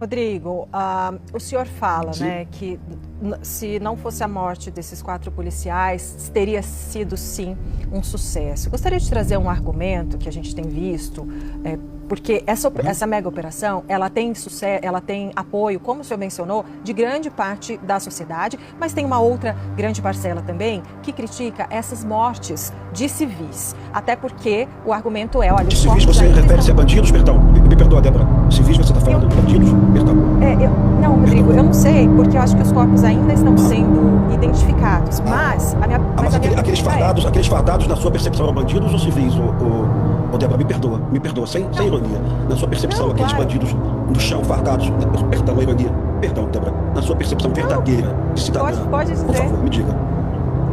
Rodrigo, o senhor fala, né, que se não fosse a morte desses 4 policiais, teria sido, sim, um sucesso. Gostaria de trazer um argumento que a gente tem visto, porque essa mega operação, ela tem sucesso, ela tem apoio, como o senhor mencionou, de grande parte da sociedade, mas tem uma outra grande parcela também que critica essas mortes de civis. Até porque o argumento é, olha... De civis você refere-se a bandidos? Perdão, me perdoa, Débora. Civis você está falando de bandidos? Perdão. Não, Rodrigo, eu não sei, porque eu acho que os corpos ainda estão sendo identificados, mas... Aqueles fardados, na sua percepção, eram bandidos ou civis? Débora, me perdoa, sem ironia. Na sua percepção, aqueles bandidos no chão, fardados, perdão, a ironia, perdão, Débora, na sua percepção verdadeira de cidadã, pode dizer. Por favor, me diga.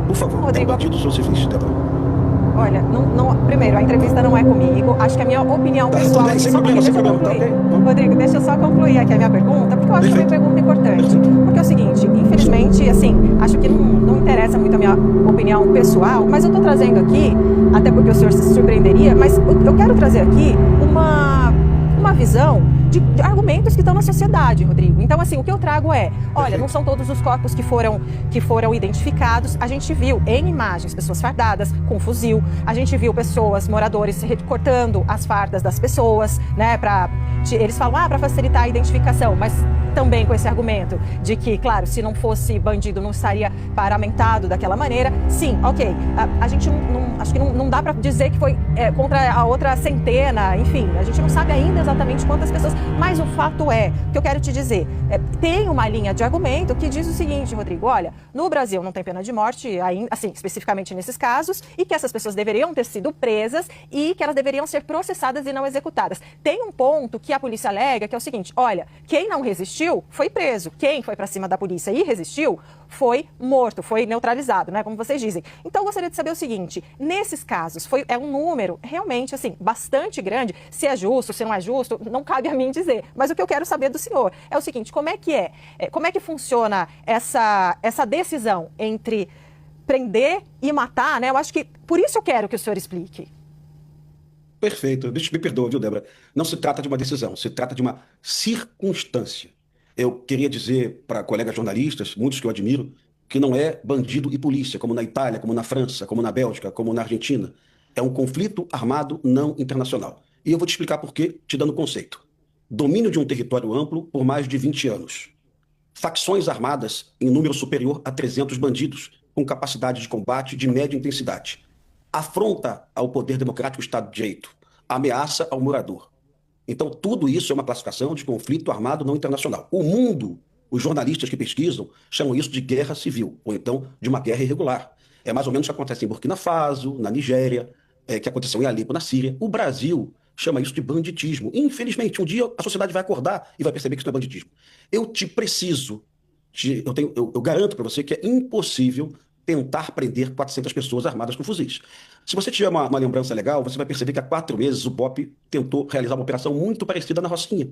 Por favor, Rodrigo, eram bandidos ou civis, Débora? Olha, primeiro, a entrevista não é comigo. Acho que a minha opinião pessoal... Tudo bem, sem problema, tá ok? Rodrigo, deixa eu só concluir aqui a minha pergunta, porque eu acho que é uma pergunta importante. Porque é o seguinte, infelizmente, assim, acho que não interessa muito a minha opinião pessoal, mas eu estou trazendo aqui, até porque o senhor se surpreenderia, mas eu quero trazer aqui uma visão de argumentos que estão na sociedade, Rodrigo. Então, assim, o que eu trago é, olha, não são todos os corpos que foram identificados. A gente viu em imagens pessoas fardadas com fuzil, a gente viu pessoas, moradores, cortando as fardas das pessoas, né, eles falam, para facilitar a identificação, mas também com esse argumento de que, claro, se não fosse bandido não estaria paramentado daquela maneira. Sim, ok, a gente acho que não dá para dizer que foi contra a outra centena, enfim, a gente não sabe ainda exatamente quantas pessoas, mas o fato é, que eu quero te dizer, tem uma linha de argumento que diz o seguinte, Rodrigo, olha, no Brasil não tem pena de morte, assim, especificamente nesses casos, e que essas pessoas deveriam ter sido presas e que elas deveriam ser processadas e não executadas. Tem um ponto que a polícia alega, que é o seguinte, olha, quem não resistiu foi preso, quem foi para cima da polícia e resistiu foi morto, foi neutralizado, né, como vocês dizem. Então eu gostaria de saber o seguinte, nesses casos, é um número realmente, assim, bastante grande, se é justo, se não é justo, não cabe a mim dizer, mas o que eu quero saber do senhor é o seguinte, como é que funciona essa decisão entre prender e matar, né, eu acho que, por isso eu quero que o senhor explique. Perfeito, me perdoa, viu, Débora? Não se trata de uma decisão, se trata de uma circunstância. Eu queria dizer para colegas jornalistas, muitos que eu admiro, que não é bandido e polícia, como na Itália, como na França, como na Bélgica, como na Argentina. É um conflito armado não internacional. E eu vou te explicar por quê, te dando o conceito. Domínio de um território amplo por mais de 20 anos. Facções armadas em número superior a 300 bandidos, com capacidade de combate de média intensidade. Afronta ao poder democrático do Estado de Direito. Ameaça ao morador. Então, tudo isso é uma classificação de conflito armado não internacional. O mundo, os jornalistas que pesquisam, chamam isso de guerra civil, ou então de uma guerra irregular. É mais ou menos o que acontece em Burkina Faso, na Nigéria, que aconteceu em Alepo, na Síria. O Brasil chama isso de banditismo. Infelizmente, um dia a sociedade vai acordar e vai perceber que isso não é banditismo. Eu garanto para você que é impossível tentar prender 400 pessoas armadas com fuzis. Se você tiver uma lembrança legal, você vai perceber que há 4 meses o BOPE tentou realizar uma operação muito parecida na Rocinha.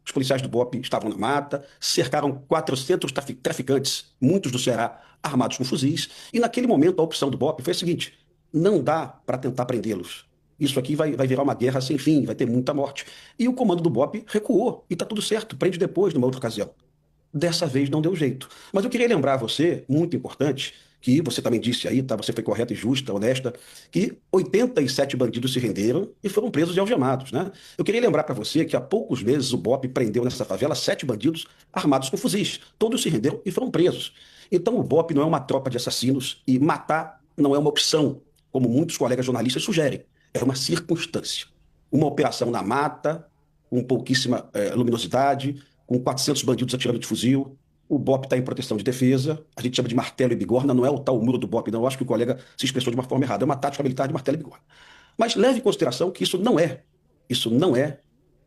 Os policiais do BOPE estavam na mata, cercaram 400 traficantes, muitos do Ceará, armados com fuzis, e naquele momento a opção do BOPE foi a seguinte, não dá para tentar prendê-los. Isso aqui vai virar uma guerra sem fim, vai ter muita morte. E o comando do BOPE recuou, e está tudo certo, prende depois, numa outra ocasião. Dessa vez não deu jeito. Mas eu queria lembrar a você, muito importante, que você também disse aí, tá? Você foi correta e justa, honesta, que 87 bandidos se renderam e foram presos e algemados, né? Eu queria lembrar para você que há poucos meses o BOPE prendeu nessa favela 7 bandidos armados com fuzis. Todos se renderam e foram presos. Então o BOPE não é uma tropa de assassinos e matar não é uma opção, como muitos colegas jornalistas sugerem. É uma circunstância. Uma operação na mata, com pouquíssima luminosidade, com 400 bandidos atirando de fuzil. O BOPE está em proteção de defesa, a gente chama de martelo e bigorna, não é o tal muro do BOPE, não. Eu acho que o colega se expressou de uma forma errada. É uma tática militar de martelo e bigorna. Mas leve em consideração que isso não é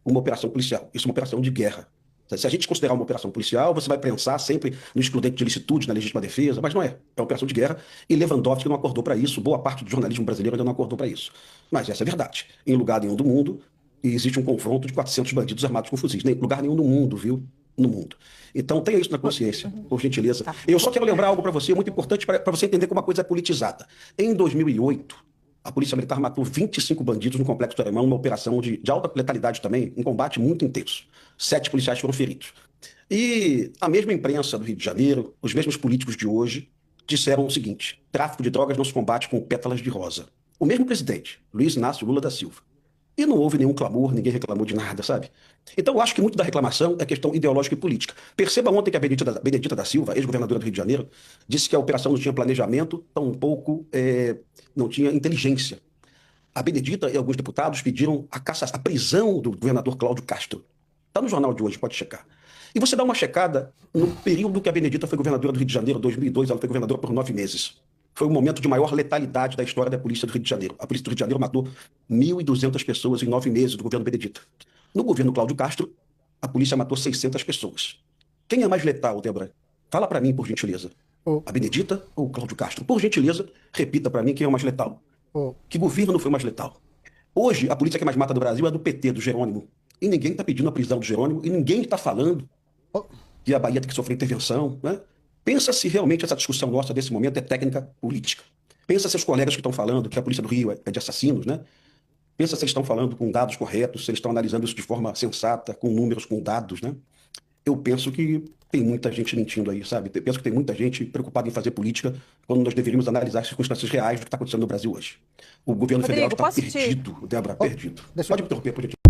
uma operação policial, isso é uma operação de guerra. Se a gente considerar uma operação policial, você vai pensar sempre no excludente de licitude, na legítima defesa, mas não é. É uma operação de guerra e Lewandowski não acordou para isso, boa parte do jornalismo brasileiro ainda não acordou para isso. Mas essa é a verdade. Em lugar nenhum do mundo existe um confronto de 400 bandidos armados com fuzis. Em lugar nenhum no mundo, viu? No mundo. Então tenha isso na consciência, por gentileza. Eu só quero lembrar algo para você muito importante para você entender como a coisa é politizada. Em 2008, A Polícia Militar matou 25 bandidos no Complexo do Alemão, uma operação de alta letalidade também, um combate muito intenso. 7 policiais foram feridos. E a mesma imprensa do Rio de Janeiro, os mesmos políticos de hoje, disseram o seguinte: tráfico de drogas não se combate com pétalas de rosa. O mesmo presidente, Luiz Inácio Lula da Silva. E não houve nenhum clamor, ninguém reclamou de nada, sabe? Então eu acho que muito da reclamação é questão ideológica e política. Perceba ontem que a Benedita da Silva, ex-governadora do Rio de Janeiro, disse que a operação não tinha planejamento, tampouco não tinha inteligência. A Benedita e alguns deputados pediram a prisão do governador Cláudio Castro. Está no jornal de hoje, pode checar. E você dá uma checada no período que a Benedita foi governadora do Rio de Janeiro, 2002, ela foi governadora por 9 meses. Foi o momento de maior letalidade da história da Polícia do Rio de Janeiro. A Polícia do Rio de Janeiro matou 1.200 pessoas em 9 meses do governo Benedita. No governo Cláudio Castro, a polícia matou 600 pessoas. Quem é mais letal, Débora? Fala para mim, por gentileza. A Benedita ou o Cláudio Castro? Por gentileza, repita para mim quem é o mais letal. Que governo foi mais letal? Hoje, a polícia que mais mata no Brasil é do PT, do Jerônimo. E ninguém está pedindo a prisão do Jerônimo, e ninguém está falando que a Bahia tem que sofrer intervenção, né? Pensa se realmente essa discussão nossa desse momento é técnica política. Pensa se os colegas que estão falando que a Polícia do Rio é de assassinos, né? Pensa se eles estão falando com dados corretos, se eles estão analisando isso de forma sensata, com números, com dados, né? Eu penso que tem muita gente mentindo aí, sabe? Eu penso que tem muita gente preocupada em fazer política quando nós deveríamos analisar as circunstâncias reais do que está acontecendo no Brasil hoje. O governo federal está perdido, Débora, perdido. Pode me interromper, por gentileza.